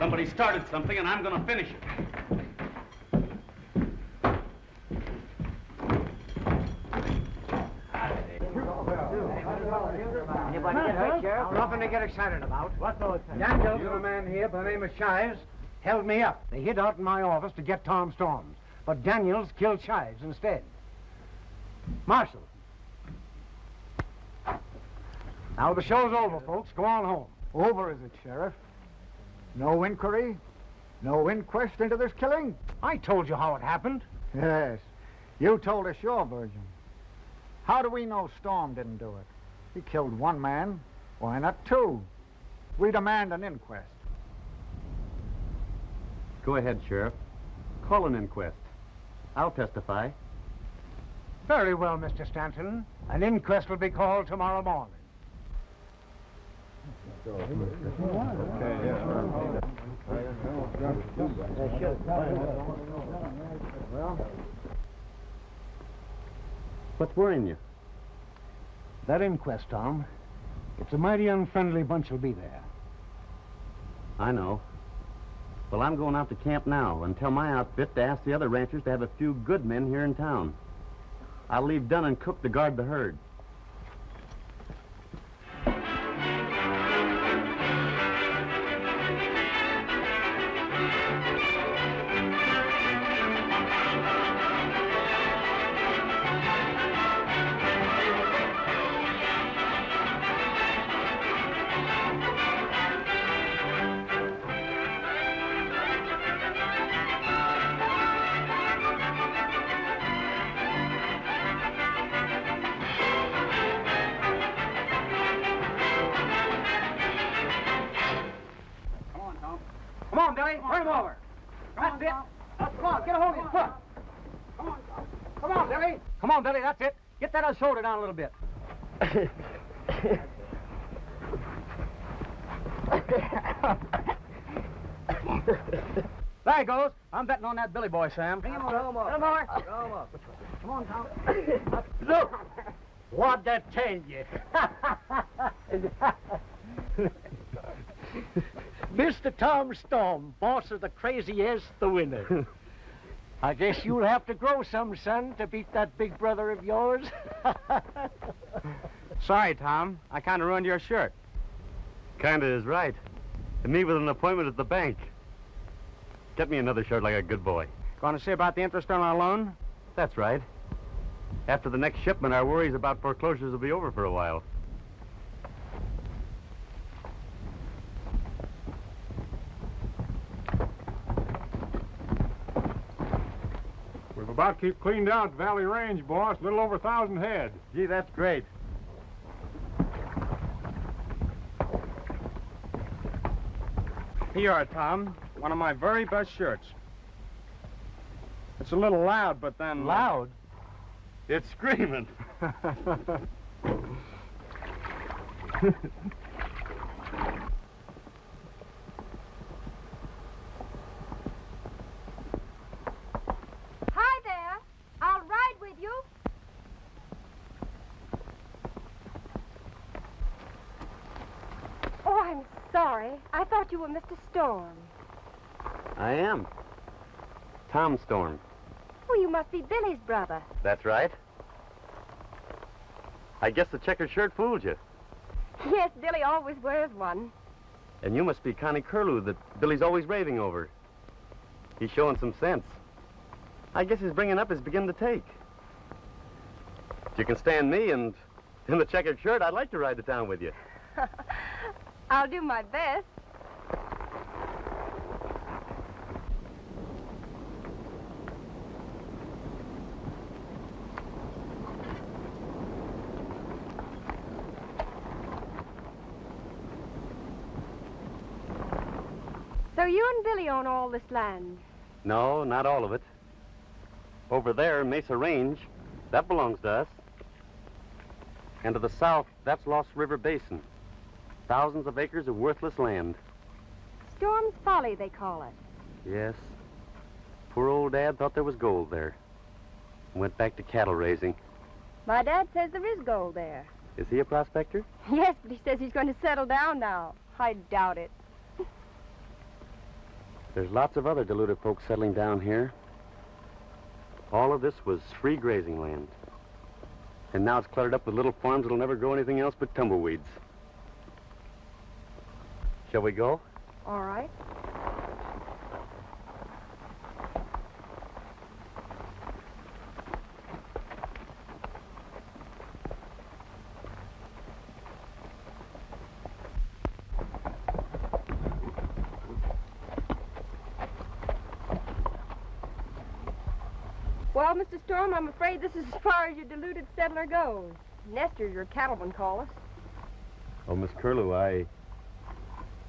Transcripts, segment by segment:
Somebody started something, and I'm going to finish it. Anybody get hurt, Sheriff? Nothing to get excited about. What's all the Daniels and a man here by the name of Shives held me up. They hid out in my office to get Tom Storms, but Daniels killed Shives instead. Marshal. Now the show's over, folks. Go on home. Over, is it, Sheriff? No inquiry? No inquest into this killing? I told you how it happened. Yes. You told us your version. How do we know Storm didn't do it? He killed one man. Why not two? We demand an inquest. Go ahead, Sheriff. Call an inquest. I'll testify. Very well, Mr. Stanton. An inquest will be called tomorrow morning. What's worrying you? That inquest, Tom. It's a mighty unfriendly bunch will be there. I know. Well, I'm going out to camp now and tell my outfit to ask the other ranchers to have a few good men here in town. I'll leave Dunn and Cook to guard the herd. Come on, Billy. Turn him over. That's it. Come on, get a hold of his foot. Come on, Tom. Come on, Billy. Come on, Billy. That's it. Get that shoulder down a little bit. There he goes. I'm betting on that Billy boy, Sam. Bring him over. Come on, Tom. Look! What'd that tell you? Mr. Tom Storm, boss of the crazy-ass, the winner. I guess you'll have to grow some, son, to beat that big brother of yours. Sorry, Tom. I kind of ruined your shirt. Kinda is right. And me with an appointment at the bank. Get me another shirt like a good boy. Going to see about the interest on our loan? That's right. After the next shipment, our worries about foreclosures will be over for a while. We've about keep cleaned out Valley Range, boss. A little over 1,000 head. Gee, that's great. Here you are, Tom. One of my very best shirts. It's a little loud, but then... Loud? It's screaming. Hi there. I'll ride with you. Oh, I'm sorry. I thought you were Mr. Storm. I am. Tom Storm. Oh, you must be Billy's brother. That's right. I guess the checkered shirt fooled you. Yes, Billy always wears one. And you must be Connie Curlew that Billy's always raving over. He's showing some sense. I guess his bringing up is beginning to take. If you can stand me and in the checkered shirt, I'd like to ride to town with you. I'll do my best. So you and Billy own all this land? No, not all of it. Over there, Mesa Range, that belongs to us. And to the south, that's Lost River Basin. Thousands of acres of worthless land. Storm's Folly, they call it. Yes. Poor old Dad thought there was gold there. Went back to cattle raising. My dad says there is gold there. Is he a prospector? Yes, but he says he's going to settle down now. I doubt it. There's lots of other deluded folks settling down here. All of this was free grazing land. And now it's cluttered up with little farms that'll never grow anything else but tumbleweeds. Shall we go? All right. Well, Mr. Storm, I'm afraid this is as far as your deluded settler goes. Nestor, your cattleman, call us. Oh, Miss Curlew, I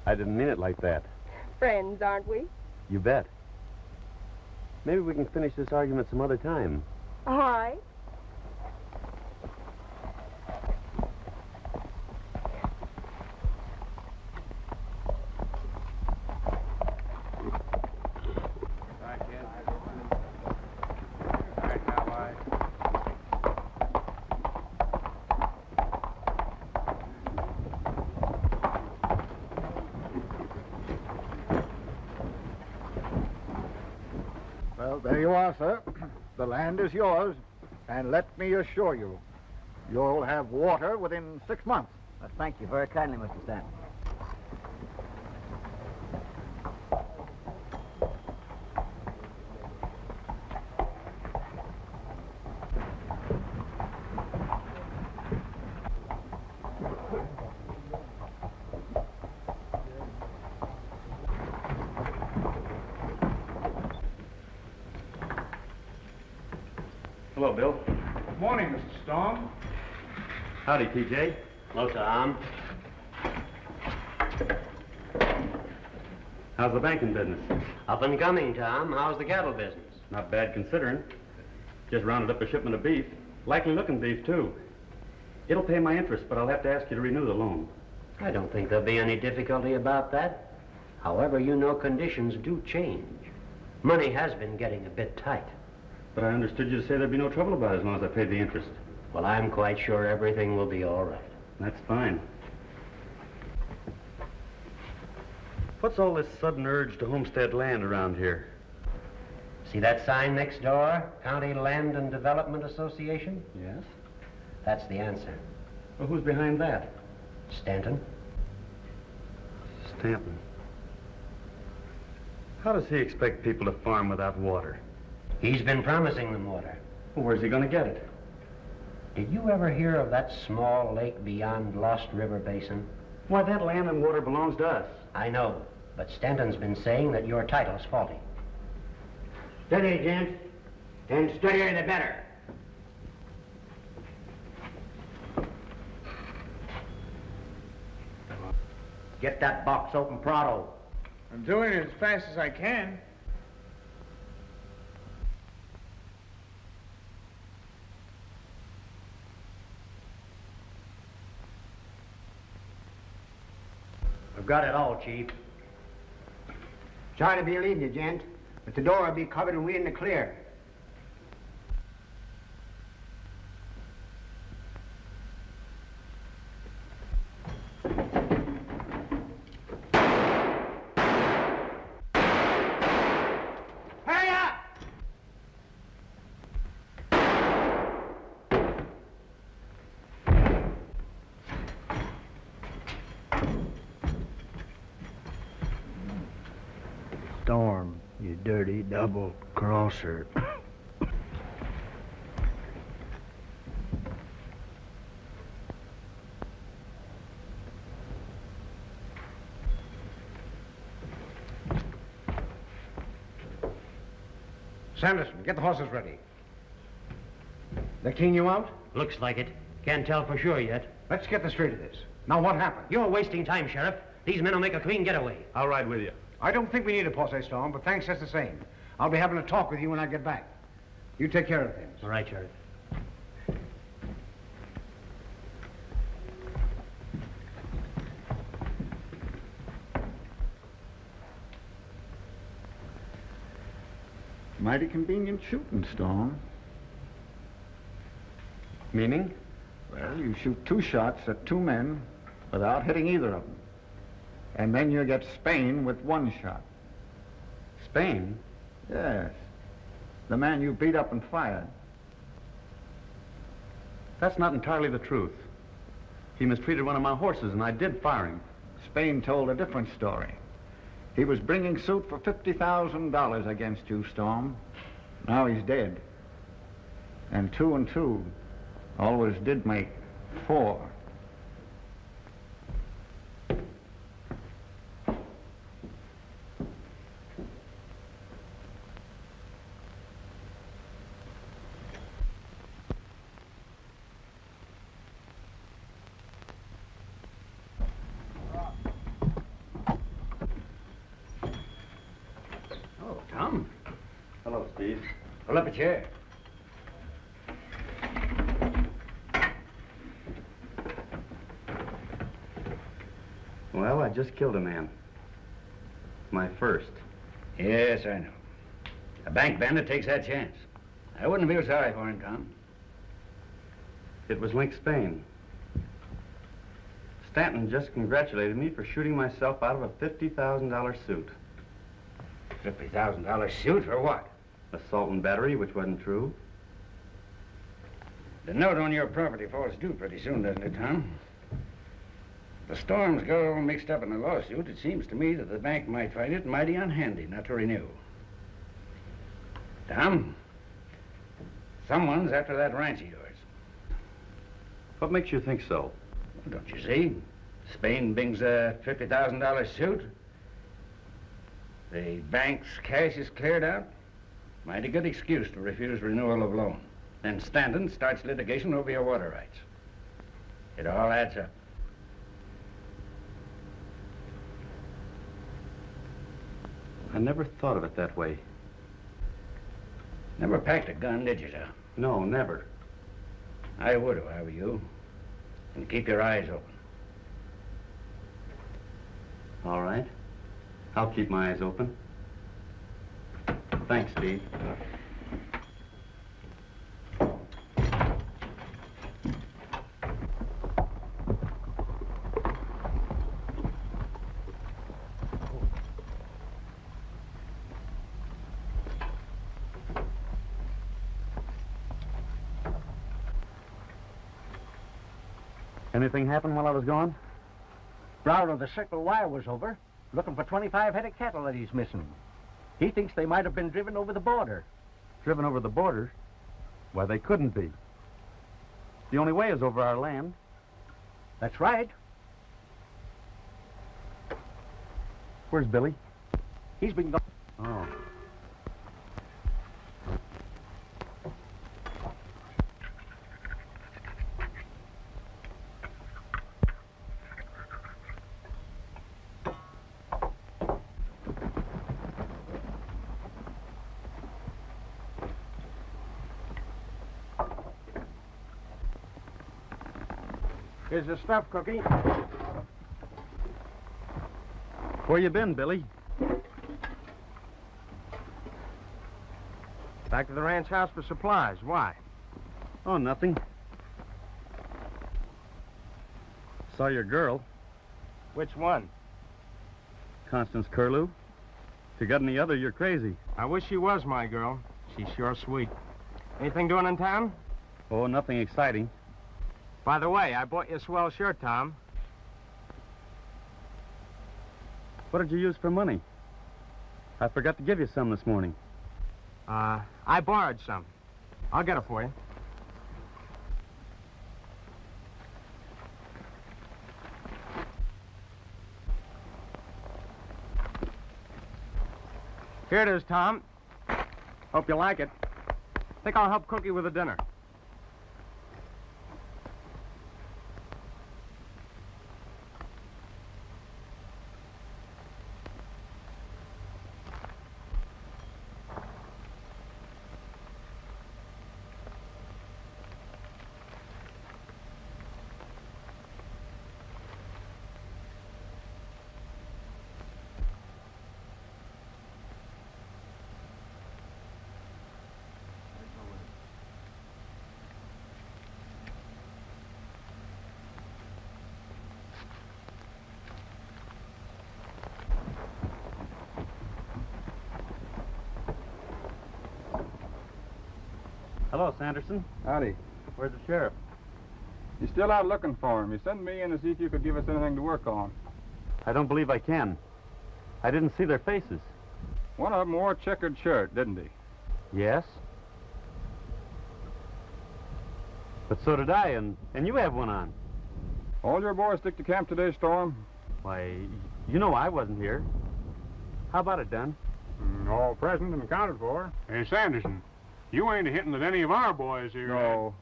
didn't mean it like that. Friends, aren't we? You bet. Maybe we can finish this argument some other time. All right. Well, there you are, sir. The land is yours, and let me assure you, you'll have water within 6 months. Thank you very kindly, Mr. Stanton. Hello, Bill. Morning, Mr. Storm. Howdy, TJ. Hello, Tom. How's the banking business? Up and coming, Tom. How's the cattle business? Not bad considering. Just rounded up a shipment of beef. Likely looking beef, too. It'll pay my interest, but I'll have to ask you to renew the loan. I don't think there'll be any difficulty about that. However, you know conditions do change. Money has been getting a bit tight. But I understood you to say there'd be no trouble about it as long as I paid the interest. Well, I'm quite sure everything will be all right. That's fine. What's all this sudden urge to homestead land around here? See that sign next door? County Land and Development Association? Yes? That's the answer. Well, who's behind that? Stanton? Stanton. How does he expect people to farm without water? He's been promising them water. Well, where's he going to get it? Did you ever hear of that small lake beyond Lost River Basin? Why, that land and water belongs to us. I know, but Stanton's been saying that your title's faulty. Steady, gent. And steadier the better. Get that box open pronto. I'm doing it as fast as I can. I've got it all, Chief. Sorry to be leaving you, gent, but the door will be covered and we in the clear. Hurry up! Storm, you dirty double crosser. Sanderson, get the horses ready. They're keying you out? Looks like it. Can't tell for sure yet. Let's get the straight of this. Now, what happened? You're wasting time, Sheriff. These men will make a clean getaway. I'll ride with you. I don't think we need a posse, Storm, but thanks just the same. I'll be having a talk with you when I get back. You take care of things. All right, Sheriff. Mighty convenient shooting, Storm. Meaning? Well, you shoot 2 shots at 2 men without hitting either of them. And then you get Spain with 1 shot. Spain? Yes. The man you beat up and fired. That's not entirely the truth. He mistreated one of my horses, and I did fire him. Spain told a different story. He was bringing suit for $50,000 against you, Storm. Now he's dead. And 2 and 2 always did make 4. Oh, Tom. Hello, Steve. Pull up a chair. Well, I just killed a man. My first. Yes, I know. A bank bandit takes that chance. I wouldn't feel sorry for him, Tom. It was Link Spain. Stanton just congratulated me for shooting myself out of a $50,000 suit. $50,000 suit for what? Assault and battery, which wasn't true. The note on your property falls due pretty soon, doesn't it, Tom? The Storms got all mixed up in the lawsuit. It seems to me that the bank might find it mighty unhandy not to renew. Tom, someone's after that ranch of yours. What makes you think so? Well, don't you see? Spain brings a $50,000 suit. The bank's cash is cleared out. Mighty good excuse to refuse renewal of loan. Then Stanton starts litigation over your water rights. It all adds up. I never thought of it that way. Never packed a gun, did you, Tom? No, never. I would if I were you. And keep your eyes open. All right. I'll keep my eyes open. Thanks, Steve. Anything happen while I was gone? Brown of the Circle Y was over, looking for 25 head of cattle that he's missing. He thinks they might have been driven over the border. Driven over the border? Why, they couldn't be. The only way is over our land. That's right. Where's Billy? He's been gone. Oh. Here's the stuff, Cookie. Where you been, Billy? Back to the ranch house for supplies. Why? Oh, nothing. Saw your girl, Which one? Constance Curlew. If you got any other, you're crazy. I wish she was my girl. She's sure sweet. Anything doing in town? Oh, nothing exciting. By the way, I bought you a swell shirt, Tom. What did you use for money? I forgot to give you some this morning. I borrowed some. I'll get it for you. Here it is, Tom. Hope you like it. Think I'll help Cookie with the dinner. Hello, Sanderson. Howdy. Where's the sheriff? You still out looking for him? You sent me in to see if you could give us anything to work on. I don't believe I can. I didn't see their faces. One of them wore a checkered shirt, didn't he? Yes? But so did I, and you have one on. All your boys stick to camp today, Storm? Why, you know I wasn't here. How about it, Dunn? All present and accounted for. Hey, Sanderson, you ain't hitting at any of our boys here. No.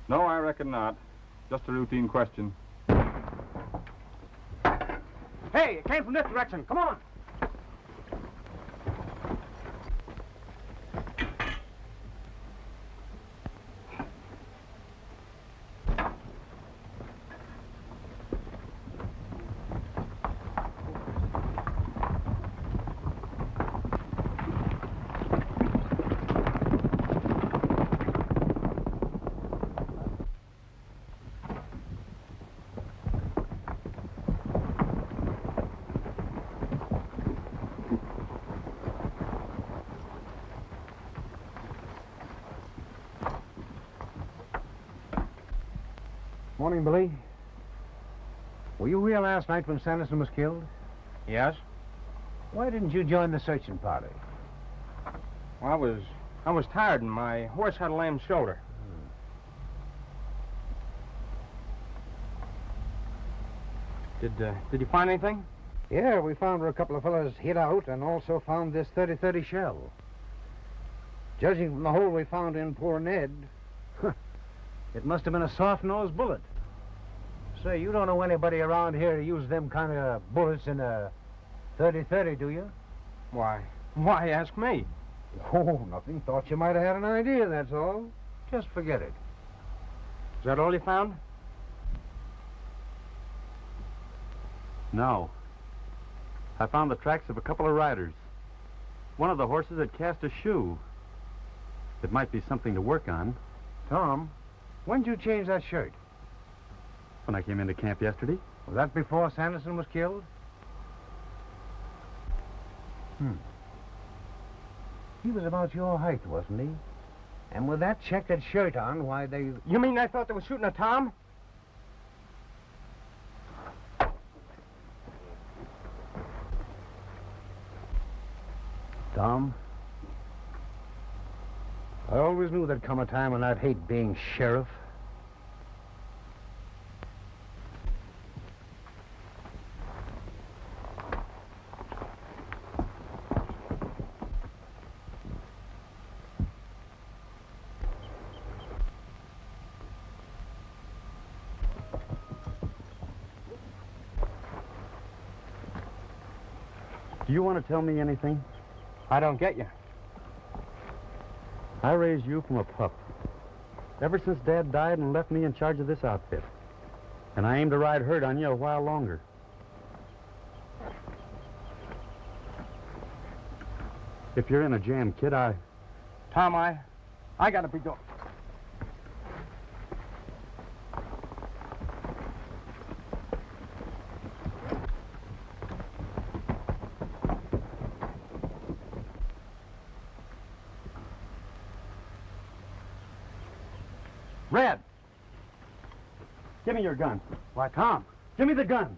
No, I reckon not. Just a routine question. Hey, it came from this direction. Come on. Morning, Billy. Were you here last night when Sanderson was killed? Yes? Why didn't you join the searching party? Well, I was tired and my horse had a lame shoulder. Did you find anything? Yeah, we found where a couple of fellas hid out and also found this .30-30 shell. Judging from the hole we found in poor Ned, it must have been a soft-nosed bullet. Say, you don't know anybody around here who used them kind of bullets in a .30-30, do you? Why ask me? Oh, nothing. Thought you might have had an idea, that's all. Just forget it. Is that all you found? No. I found the tracks of a couple of riders. One of the horses had cast a shoe. It might be something to work on. Tom, when did you change that shirt? When I came into camp yesterday. Was that before Sanderson was killed? He was about your height, wasn't he? And with that checkered shirt on, why, they... You mean they thought they were shooting at Tom? Tom, I always knew there'd come a time when I'd hate being sheriff. Do you want to tell me anything? I don't get you. I raised you from a pup. Ever since Dad died and left me in charge of this outfit. And I aim to ride herd on you a while longer. If you're in a jam, kid, Tom, I gotta be going. Red! Give me your gun. Why, Tom, give me the gun.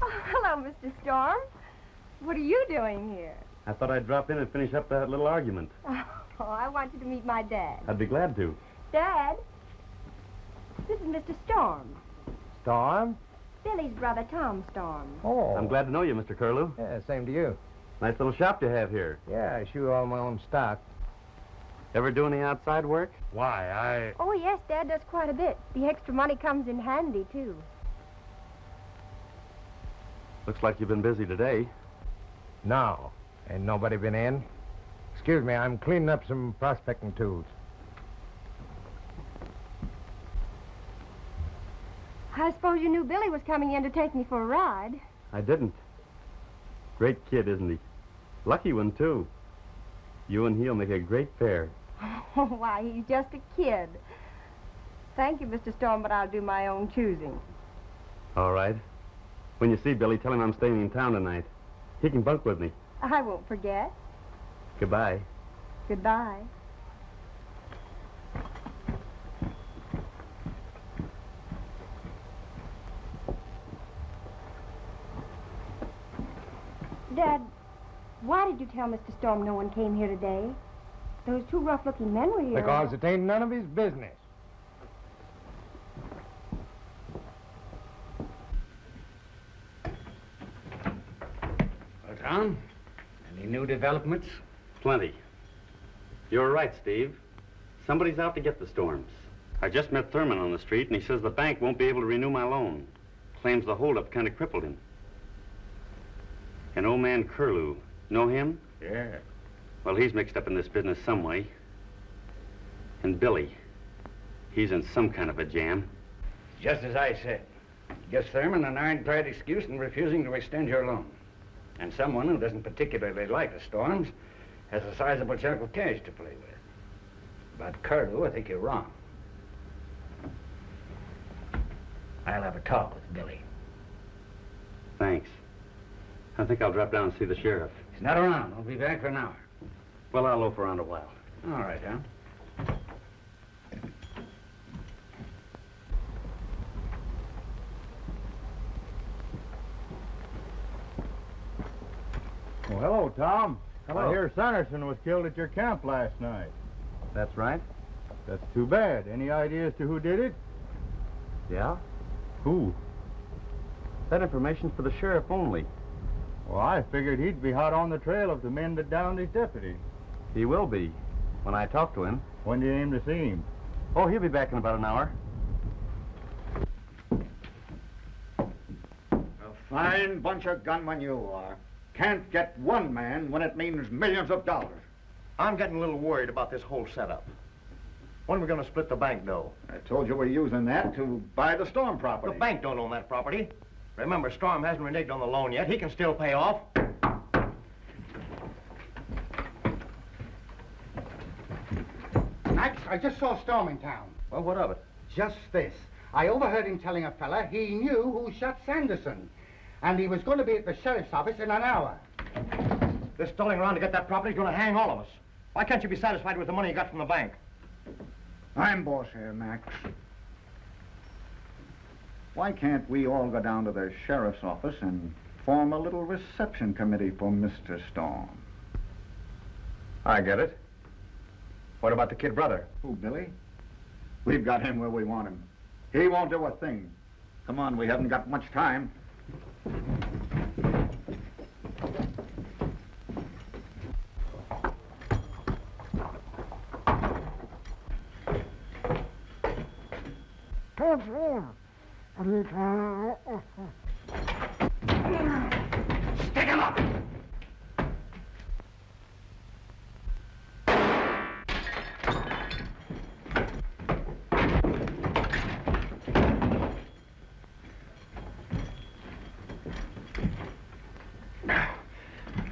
Hello, Mr. Storm. What are you doing here? I thought I'd drop in and finish up that little argument. Oh, Oh, I want you to meet my dad. I'd be glad to. Dad, this is Mr. Storm. Storm? Billy's brother, Tom Storm. Oh. I'm glad to know you, Mr. Curlew. Yeah, same to you. Nice little shop you have here. Yeah, I shoot all my own stock. Ever do any outside work? Why, Oh, yes, Dad does quite a bit. The extra money comes in handy, too. Looks like you've been busy today. No. Ain't nobody been in? Excuse me, I'm cleaning up some prospecting tools. I suppose you knew Billy was coming in to take me for a ride. I didn't. Great kid, isn't he? Lucky one, too. You and he'll make a great pair. Oh, why, he's just a kid. Thank you, Mr. Storm, but I'll do my own choosing. All right. When you see Billy, tell him I'm staying in town tonight. He can bunk with me. I won't forget. Goodbye. Goodbye. Dad, why did you tell Mr. Storm no one came here today? Those two rough-looking men were here. Because it ain't none of his business. Well, Tom, any new developments? Plenty. You're right, Steve. Somebody's out to get the Storms. I just met Thurman on the street, and he says the bank won't be able to renew my loan. Claims the holdup kind of crippled him. And old man Curlew, know him? Yeah. Well, he's mixed up in this business some way. And Billy, he's in some kind of a jam. Just as I said. Guess Thurman an ironclad excuse in refusing to extend your loan. And someone who doesn't particularly like the Storms has a sizable chunk of cash to play with. But Curlew, I think you're wrong. I'll have a talk with Billy. Thanks. I think I'll drop down and see the sheriff. He's not around. I'll be back for an hour. Well, I'll loaf around a while. All right, Tom. Well, hello, Tom. Hello. I hear Sanderson was killed at your camp last night. That's right. That's too bad. Any idea as to who did it? Yeah? Who? That information's for the sheriff only. Well, I figured he'd be hot on the trail of the men that downed his deputy. He will be, when I talk to him. When do you aim to see him? Oh, he'll be back in about an hour. A fine bunch of gunmen you are. Can't get one man when it means millions of dollars. I'm getting a little worried about this whole setup. When are we going to split the bank dough? I told you we're using that to buy the Storm property. The bank don't own that property. Remember, Storm hasn't reneged on the loan yet. He can still pay off. Max, I just saw Storm in town. Well, what of it? Just this. I overheard him telling a fella he knew who shot Sanderson. And he was going to be at the sheriff's office in an hour. This stolling around to get that property is going to hang all of us. Why can't you be satisfied with the money you got from the bank? I'm boss here, Max. Why can't we all go down to the sheriff's office and form a little reception committee for Mr. Storm? I get it. What about the kid brother? Who, Billy? We've got him where we want him. He won't do a thing. Come on, we haven't got much time. Stick him up!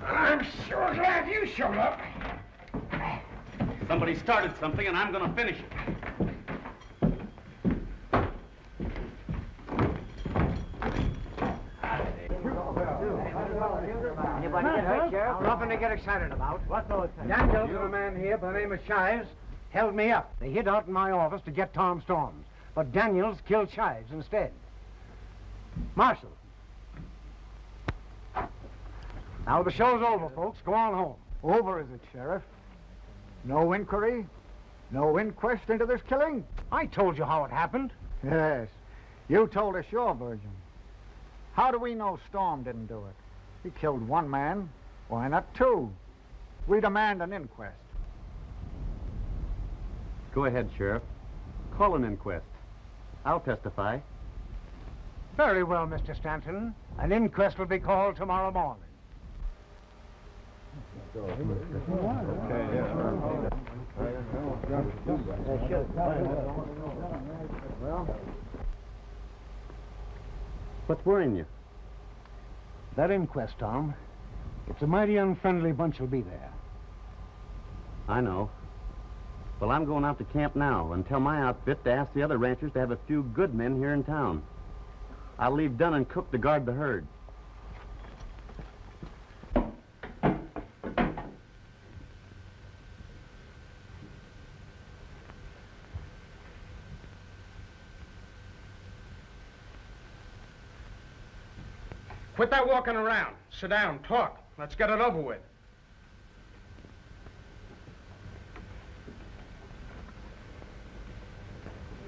I'm sure glad you showed up. Somebody started something, and I'm going to finish it. Anybody get hurt, Sheriff? Nothing to get excited about. What's all the Daniels and a man here by the name of Shives held me up. They hid out in my office to get Tom Storms. But Daniels killed Shives instead. Marshal. Now the show's over, folks. Go on home. Over, is it, Sheriff? No inquiry? No inquest into this killing? I told you how it happened. Yes. You told us your version. How do we know Storm didn't do it? He killed one man. Why not two? We demand an inquest. Go ahead, Sheriff. Call an inquest. I'll testify. Very well, Mr. Stanton. An inquest will be called tomorrow morning. What's worrying you? That inquest, Tom. It's a mighty unfriendly bunch will be there. I know. Well, I'm going out to camp now and tell my outfit to ask the other ranchers to have a few good men here in town. I'll leave Dunn and Cook to guard the herd. Quit that walking around. Sit down, talk. Let's get it over with.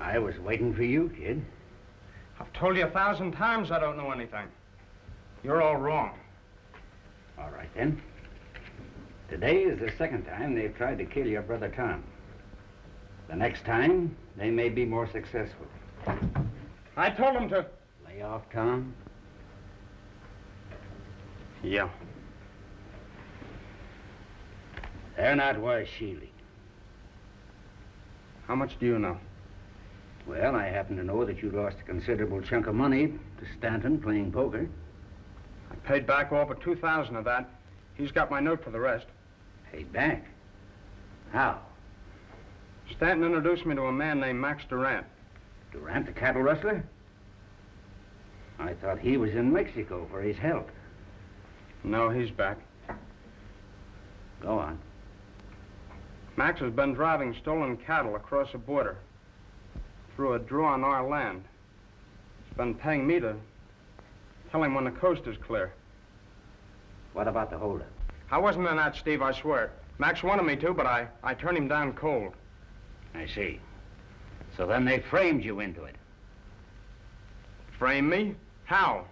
I was waiting for you, kid. I've told you 1,000 times I don't know anything. You're all wrong. All right, then. Today is the second time they've tried to kill your brother Tom. The next time, they may be more successful. I told them to... Lay off, Tom. Yeah. They're not worth shielding. How much do you know? Well, I happen to know that you lost a considerable chunk of money to Stanton playing poker. I paid back all but 2,000 of that. He's got my note for the rest. Paid back? How? Stanton introduced me to a man named Max Durant. Durant, the cattle rustler? I thought he was in Mexico for his health. No, he's back. Go on. Max has been driving stolen cattle across the border through a draw on our land. He's been paying me to tell him when the coast is clear. What about the holdup? I wasn't in that, Steve, I swear. Max wanted me to, but I turned him down cold. I see. So then they framed you into it. Frame me? How?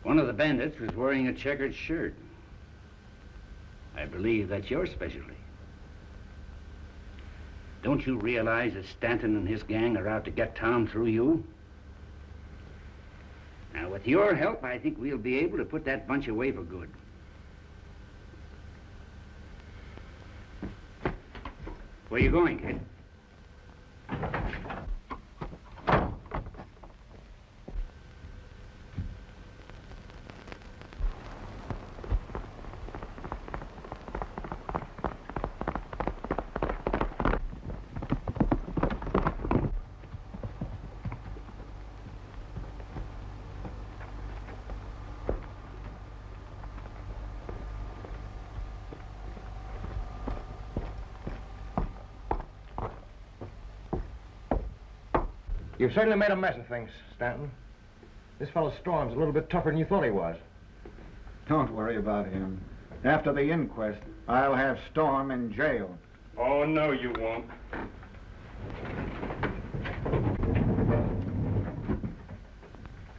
One of the bandits was wearing a checkered shirt. I believe that's your specialty. Don't you realize that Stanton and his gang are out to get Tom through you? Now, with your help, I think we'll be able to put that bunch away for good. Where you going, kid? You've certainly made a mess of things, Stanton. This fellow Storm's a little bit tougher than you thought he was. Don't worry about him. After the inquest, I'll have Storm in jail. Oh, no, you won't.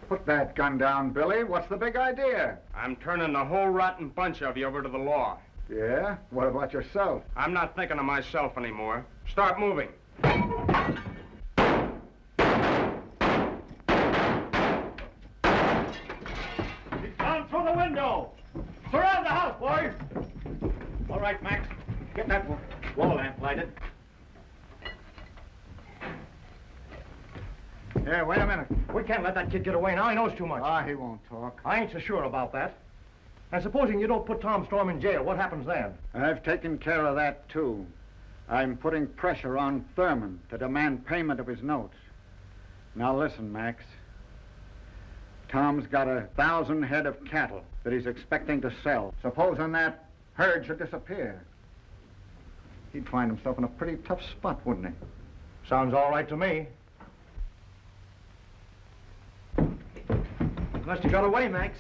Put that gun down, Billy. What's the big idea? I'm turning the whole rotten bunch of you over to the law. Yeah? What about yourself? I'm not thinking of myself anymore. Start moving. Through the window! Surround the house, boys! All right, Max. Get that wall lamp lighted. Here, wait a minute. We can't let that kid get away now. He knows too much. Ah, he won't talk. I ain't so sure about that. And supposing you don't put Tom Storm in jail, what happens then? I've taken care of that, too. I'm putting pressure on Thurman to demand payment of his notes. Now listen, Max. Tom's got 1,000 head of cattle that he's expecting to sell. Supposing that herd should disappear, he'd find himself in a pretty tough spot, wouldn't he? Sounds all right to me. Must have got away, Max.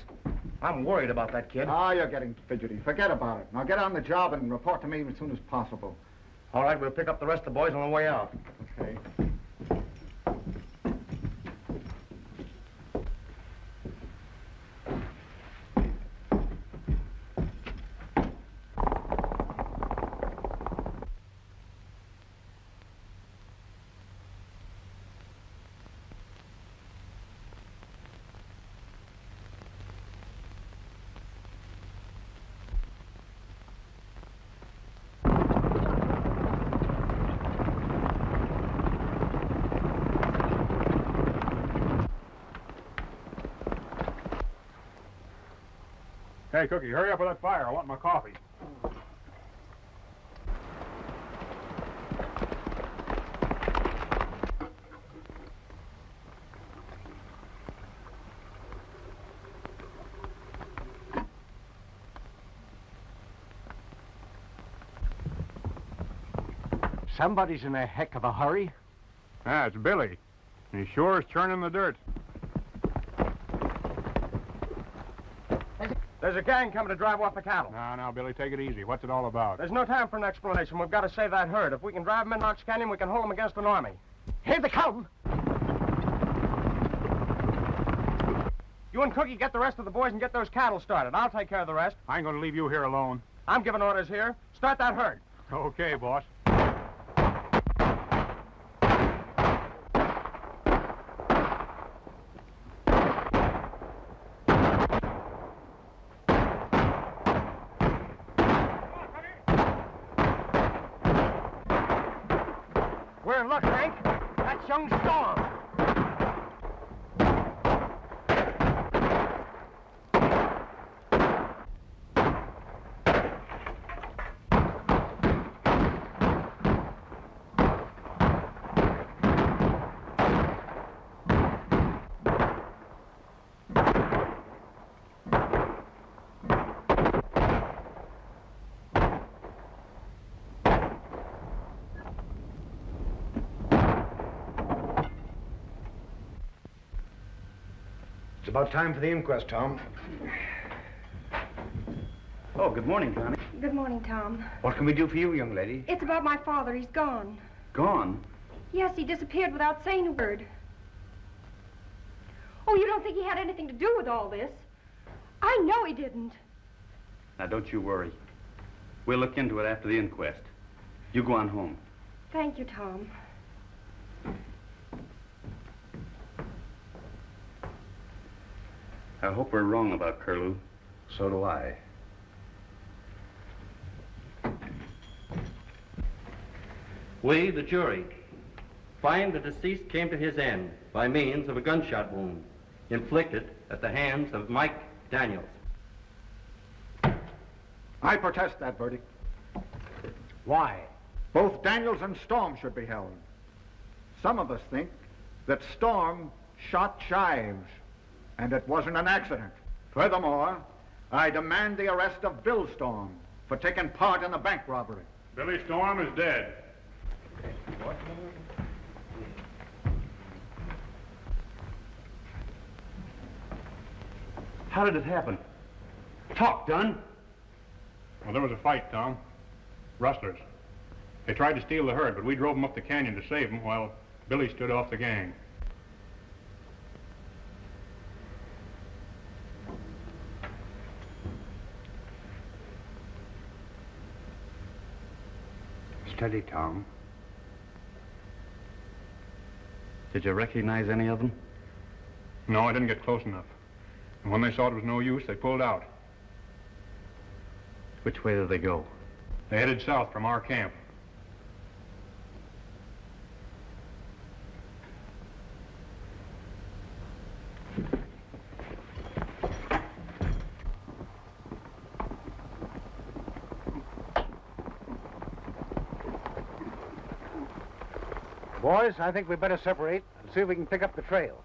I'm worried about that kid. Ah, you're getting fidgety. Forget about it. Now get on the job and report to me as soon as possible. All right, we'll pick up the rest of the boys on the way out. Okay. Hey, Cookie, hurry up with that fire. I want my coffee. Somebody's in a heck of a hurry. Ah, it's Billy. He sure is churning the dirt. There's a gang coming to drive off the cattle. Now, Billy, take it easy. What's it all about? There's no time for an explanation. We've got to save that herd. If we can drive them in Knox Canyon, we can hold them against an army. Here they come. You and Cookie get the rest of the boys and get those cattle started. I'll take care of the rest. I ain't going to leave you here alone. I'm giving orders here. Start that herd. Okay, boss. We're in luck, Hank. That's young Storm. It's about time for the inquest, Tom. Oh, good morning, Connie. Good morning, Tom. What can we do for you, young lady? It's about my father. He's gone. Gone? Yes, he disappeared without saying a word. Oh, you don't think he had anything to do with all this? I know he didn't. Now, don't you worry. We'll look into it after the inquest. You go on home. Thank you, Tom. I hope we're wrong about Curlew. So do I. We, the jury, find the deceased came to his end by means of a gunshot wound inflicted at the hands of Mike Daniels. I protest that verdict. Why? Both Daniels and Storm should be held. Some of us think that Storm shot Shives, and it wasn't an accident. Furthermore, I demand the arrest of Bill Storm for taking part in the bank robbery. Billy Storm is dead. What? How did it happen? Talk, Dunn. Well, there was a fight, Tom. Rustlers. They tried to steal the herd, but we drove them up the canyon to save them while Billy stood off the gang. Steady, Tom. Did you recognize any of them? No, I didn't get close enough. And when they saw it was no use, they pulled out. Which way did they go? They headed south from our camp. Boys, I think we better separate and see if we can pick up the trail.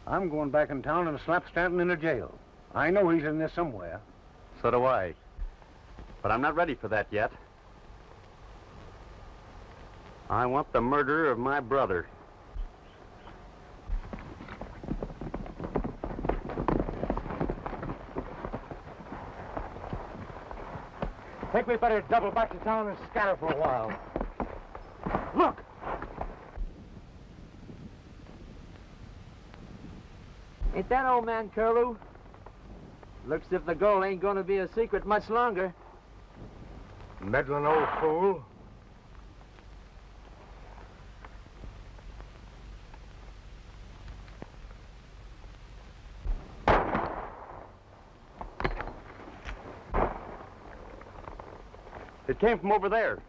I'm going back in town and slap Stanton in a jail. I know he's in there somewhere. So do I. But I'm not ready for that yet. I want the murderer of my brother. think we better double back to town and scatter for a while. Look! Ain't that old man Curlew? Looks as if the gold ain't gonna be a secret much longer. Meddling old fool. It came from over there.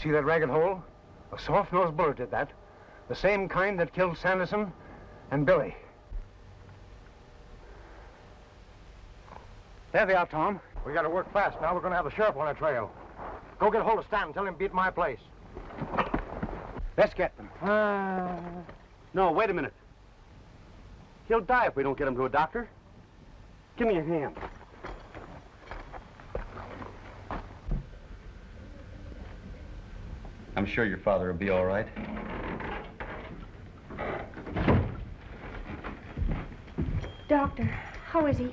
See that ragged hole? A soft-nosed bullet did that. The same kind that killed Sanderson and Billy. There they are, Tom. We gotta work fast now. We're gonna have the sheriff on our trail. Go get hold of Stan and tell him to beat my place. Let's get them. No, wait a minute. He'll die if we don't get him to a doctor. Give me your hand. I'm sure your father will be all right. Doctor, how is he?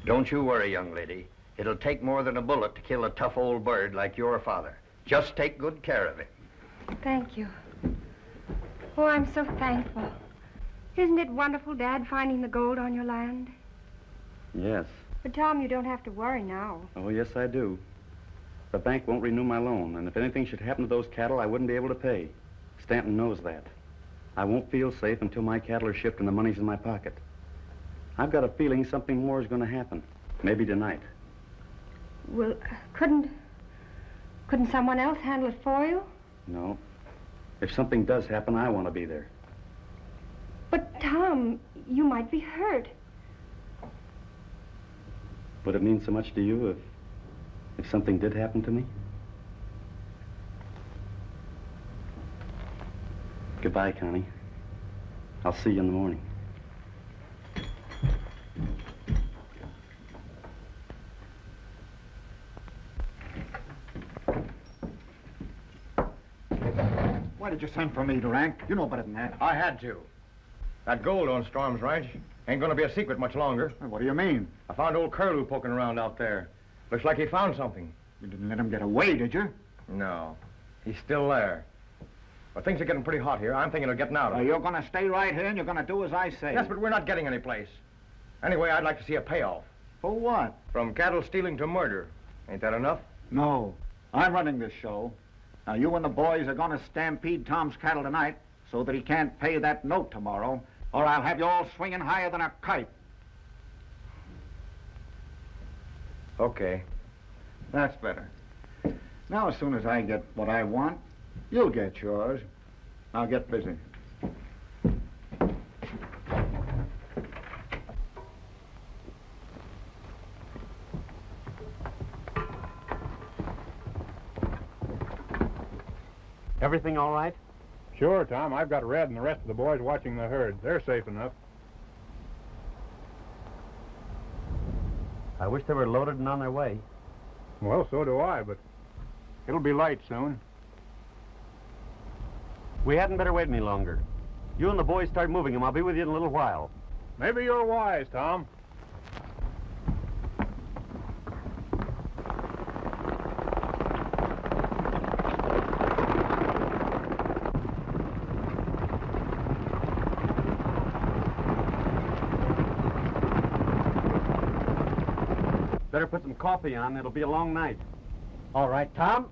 Don't you worry, young lady. It'll take more than a bullet to kill a tough old bird like your father. Just take good care of him. Thank you. Oh, I'm so thankful. Isn't it wonderful, Dad, finding the gold on your land? Yes. But, Tom, you don't have to worry now. Oh, yes, I do. The bank won't renew my loan, and if anything should happen to those cattle, I wouldn't be able to pay. Stanton knows that. I won't feel safe until my cattle are shipped and the money's in my pocket. I've got a feeling something more is going to happen. Maybe tonight. Well, couldn't someone else handle it for you? No. If something does happen, I want to be there. But, Tom, you might be hurt. Would it mean so much to you if something did happen to me? Goodbye, Connie. I'll see you in the morning. Why did you send for me, Durant? You know better than that. I had to. That gold on Storm's ranch ain't gonna be a secret much longer. What do you mean? I found old Curlew poking around out there. Looks like he found something. You didn't let him get away, did you? No. He's still there. But things are getting pretty hot here. I'm thinking of getting out of it. You're gonna stay right here and you're gonna do as I say. Yes, but we're not getting any place. Anyway, I'd like to see a payoff. For what? From cattle stealing to murder. Ain't that enough? No. I'm running this show. Now, you and the boys are gonna stampede Tom's cattle tonight so that he can't pay that note tomorrow, or I'll have you all swinging higher than a kite. Okay. That's better. Now, as soon as I get what I want, you'll get yours. Now, get busy. Everything all right? Sure, Tom. I've got Red and the rest of the boys watching the herd. They're safe enough. I wish they were loaded and on their way. Well, so do I, but it'll be light soon. We hadn't better wait any longer. You and the boys start moving them. I'll be with you in a little while. Maybe you're wise, Tom. Better put some coffee on. It'll be a long night. All right, Tom.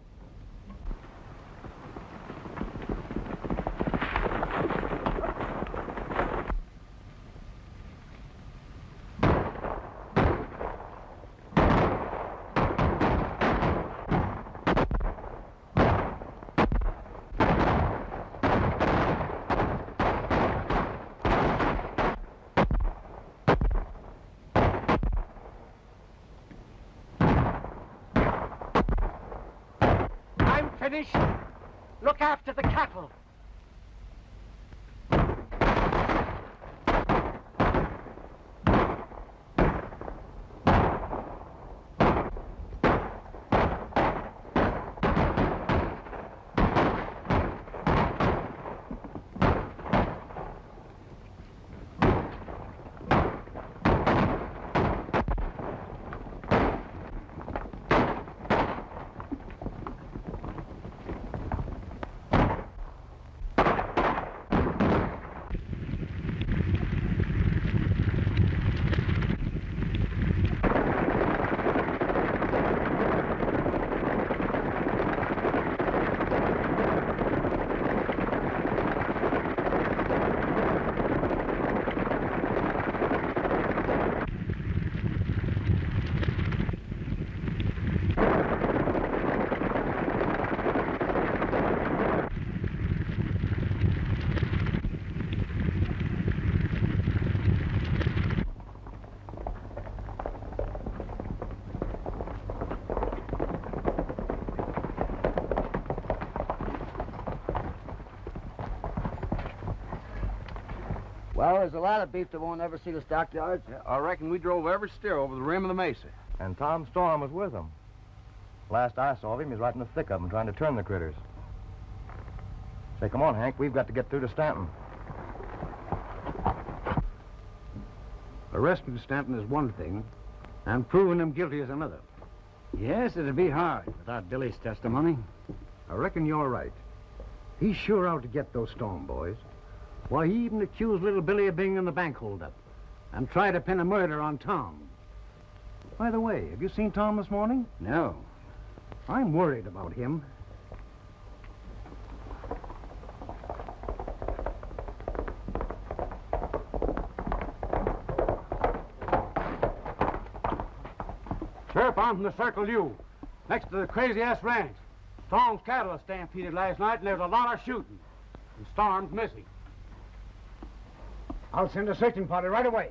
Finished. Look after the cattle. Well, there's a lot of beef that won't ever see the stockyards. Yeah, I reckon we drove every steer over the rim of the mesa. And Tom Storm was with them. Last I saw of him, he was right in the thick of them, trying to turn the critters. Say, come on, Hank, we've got to get through to Stanton. Arresting Stanton is one thing, and proving him guilty is another. Yes, it'd be hard without Billy's testimony. I reckon you're right. He's sure out to get those Storm boys. Why, he even accused little Billy of being in the bank holdup and tried to pin a murder on Tom. By the way, have you seen Tom this morning? No. I'm worried about him. Sheriff, I'm from the Circle U, next to the crazy-ass ranch. Storm's cattle was stampeded last night, and there's a lot of shooting. And Storm's missing. I'll send a searching party right away.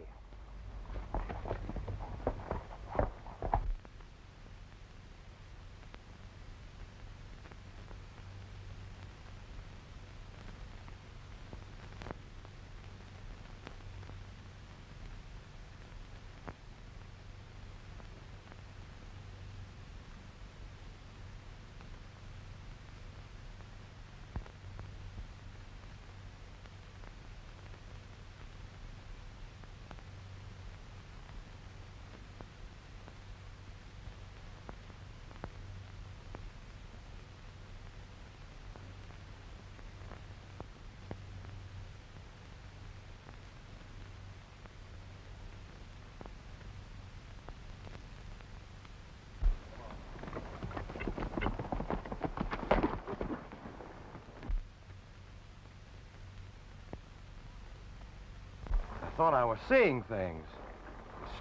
I thought I was seeing things.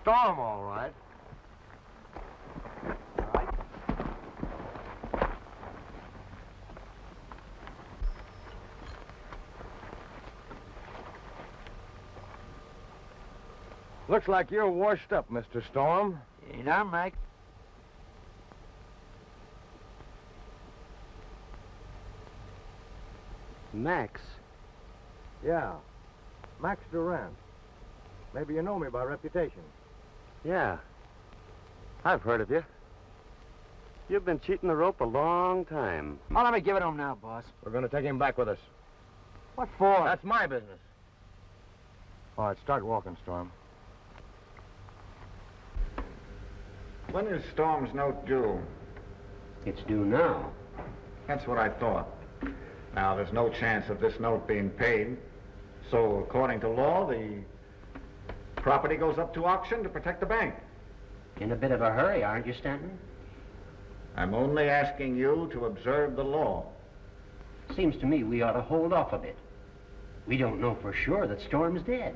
Storm, all right. Looks like you're washed up, Mr. Storm. Ain't I, Mike? Max? Yeah, Max Durant. Maybe you know me by reputation. Yeah. I've heard of you. You've been cheating the rope a long time. Oh, let me give it to him now, boss. We're going to take him back with us. What for? That's my business. All right, start walking, Storm. When is Storm's note due? It's due now. That's what I thought. Now, there's no chance of this note being paid. So, according to law, the property goes up to auction to protect the bank. In a bit of a hurry, aren't you, Stanton? I'm only asking you to observe the law. Seems to me we ought to hold off a bit. We don't know for sure that Storm's dead.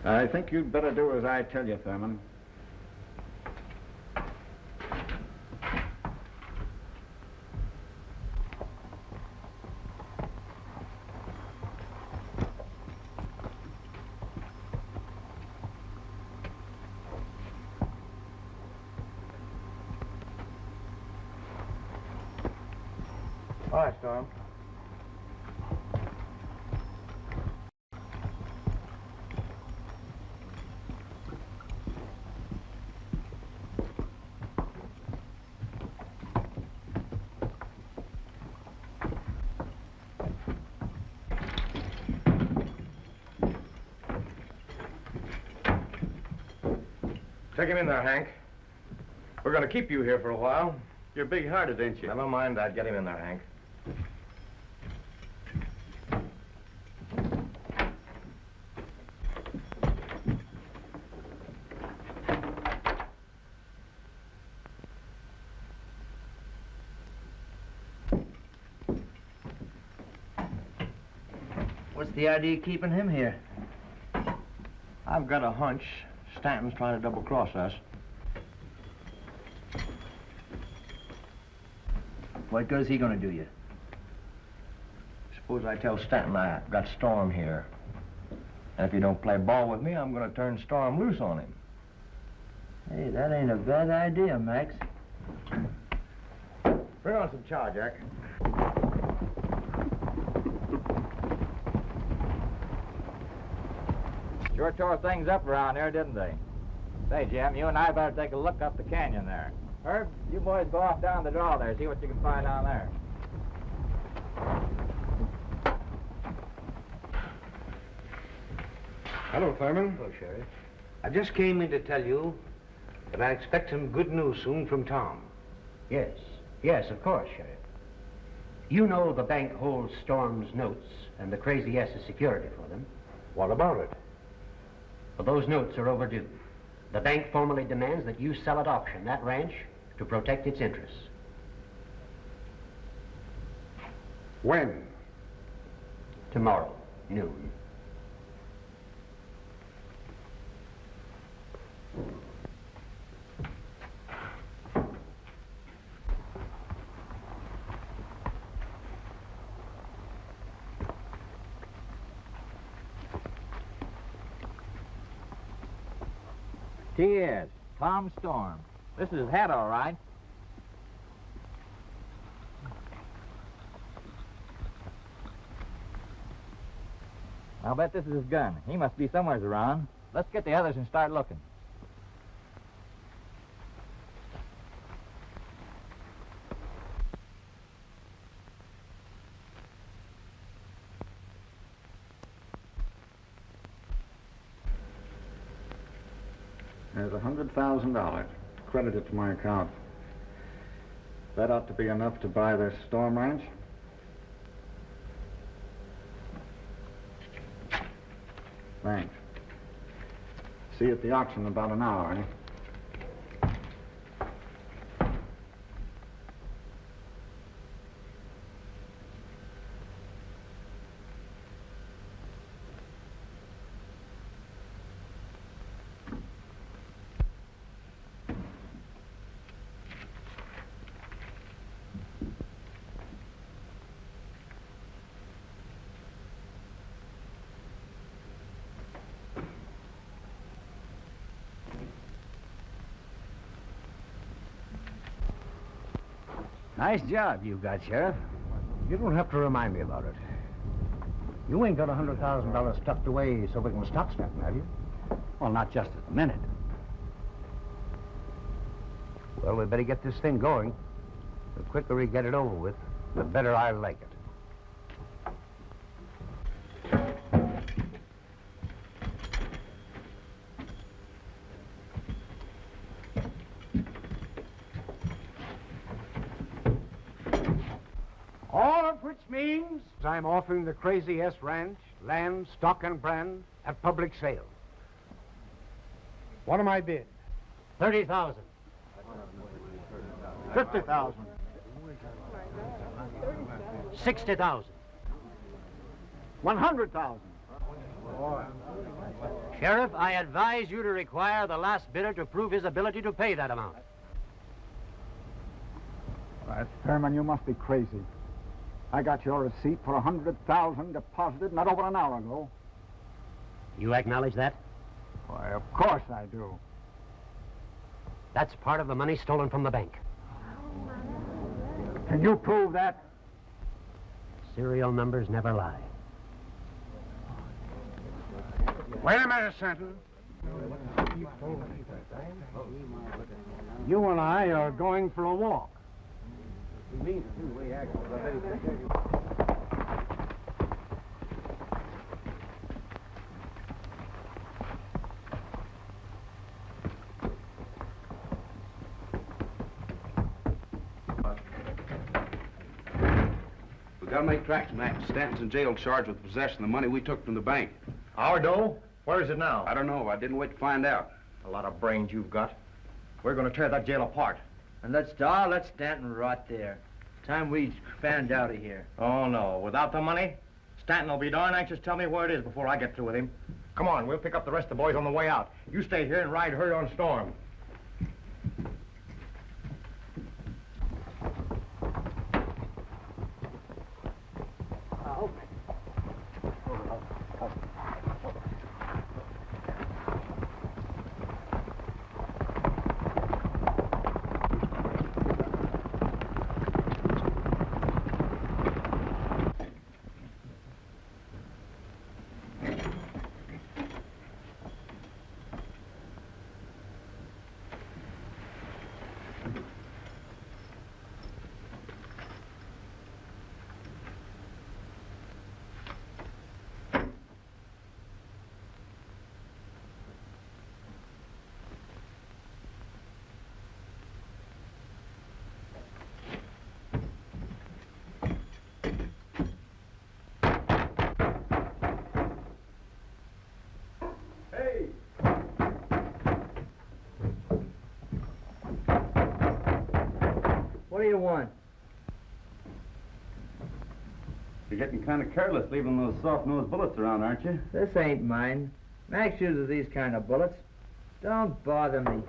I think you'd better do as I tell you, Thurman. All right, Storm. Take him in there, Hank. We're going to keep you here for a while. You're big-hearted, ain't you? Never mind that. Get him in there, Hank. What's the idea of keeping him here? I've got a hunch Stanton's trying to double-cross us. What good is he going to do you? Suppose I tell Stanton I've got Storm here. And if he don't play ball with me, I'm going to turn Storm loose on him. Hey, that ain't a bad idea, Max. Bring on some chow, Jack. Sure tore things up around there, didn't they? Say, Jim, you and I better take a look up the canyon there. Herb, you boys go off down the draw there, see what you can find down there. Hello, Thurman. Hello, Sheriff. I just came in to tell you that I expect some good news soon from Tom. Yes, of course, Sheriff. You know the bank holds Storm's notes, and the Crazy S is security for them. What about it? Well, those notes are overdue. The bank formally demands that you sell at auction that ranch to protect its interests. When? Tomorrow, noon. T.S. Tom Storm. This is his hat, all right. I'll bet this is his gun. He must be somewhere around. Let's get the others and start looking. There's $100,000 credited to my account. That ought to be enough to buy this Storm Ranch. Thanks. See you at the auction in about an hour, eh? Nice job you got, Sheriff. You don't have to remind me about it. You ain't got $100,000 tucked away so we can stop snapping, have you? Well, not just at the minute. Well, we better get this thing going. The quicker we get it over with, the better I like it. All of which means I'm offering the Crazy S Ranch, land, stock, and brand at public sale. What am I bid? 30,000. 50,000. 60,000. 100,000. Sheriff, I advise you to require the last bidder to prove his ability to pay that amount. Thurman, you must be crazy. I got your receipt for 100,000 deposited not over an hour ago. You acknowledge that? Why, of course I do. That's part of the money stolen from the bank. Can you prove that? Serial numbers never lie. Wait a minute, Stanton. You and I are going for a walk. We gotta make tracks, Mac. Stanton's in jail charged with possession of the money we took from the bank. Our dough? Where is it now? I don't know. I didn't wait to find out. A lot of brains you've got. We're going to tear that jail apart. And let Stanton rot there. Time we fanned out of here. Oh, no. Without the money, Stanton will be darn anxious to tell me where it is before I get through with him. Come on, we'll pick up the rest of the boys on the way out. You stay here and ride herd on Storm. you want? You're getting kind of careless leaving those soft-nosed bullets around, aren't you? This ain't mine. Max uses these kind of bullets. Don't bother me.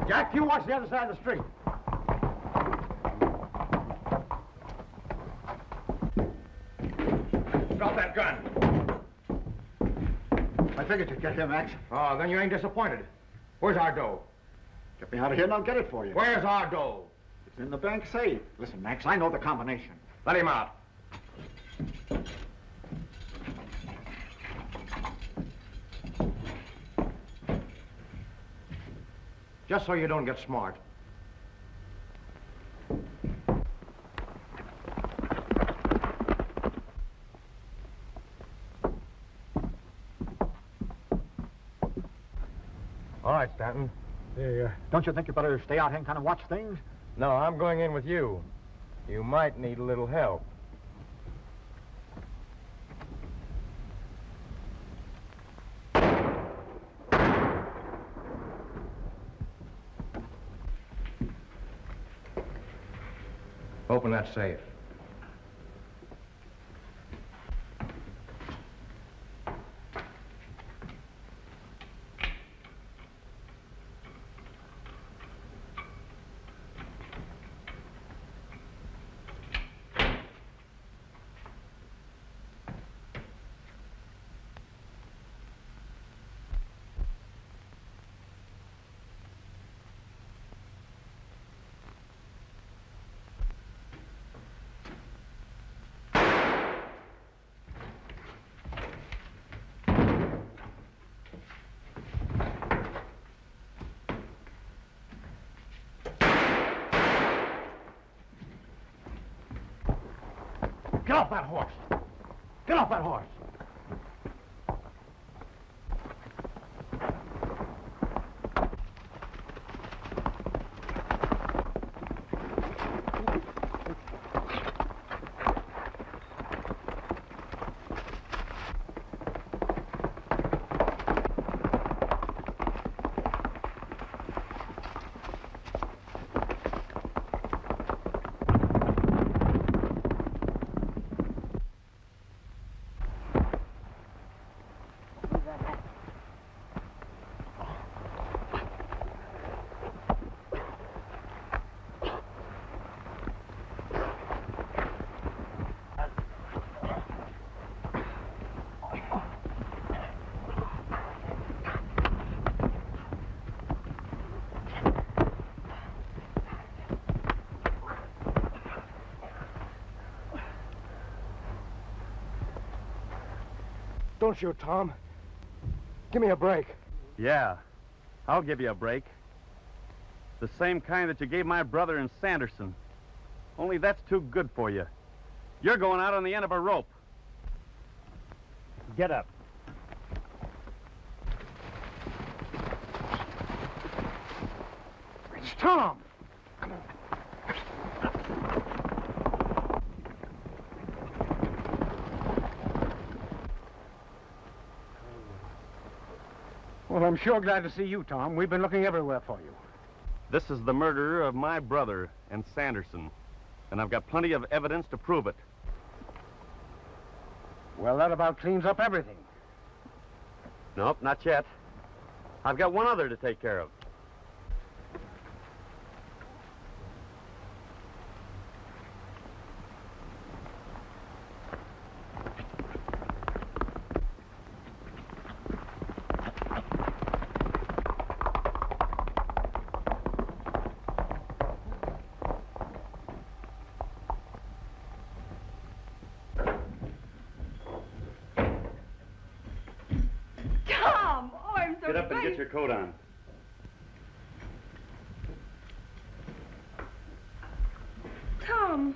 Jack, you watch the other side of the street. Drop that gun. I figured you'd get here, Max. Oh, then you ain't disappointed. Where's our dough? Get me out of here and I'll get it for you. Where's our dough? It's in the bank safe. Listen, Max, I know the combination. Let him out. Just so you don't get smart. All right, Stanton. Hey, don't you think you better stay out here and kind of watch things? No, I'm going in with you. You might need a little help. Open that safe. Get off that horse! Get off that horse! Don't shoot, Tom. Give me a break. Yeah, I'll give you a break. The same kind that you gave my brother in Sanderson. Only that's too good for you. You're going out on the end of a rope. Get up. It's Tom. Come on. Well, I'm sure glad to see you, Tom. We've been looking everywhere for you. This is the murder of my brother and Sanderson, and I've got plenty of evidence to prove it. Well, that about cleans up everything. Nope, not yet. I've got one other to take care of. Tom! Oh, I'm so Get up and frightened. get your coat on. Tom.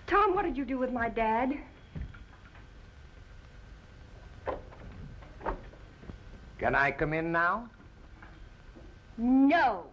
Tom, what did you do with my dad? Can I come in now? No.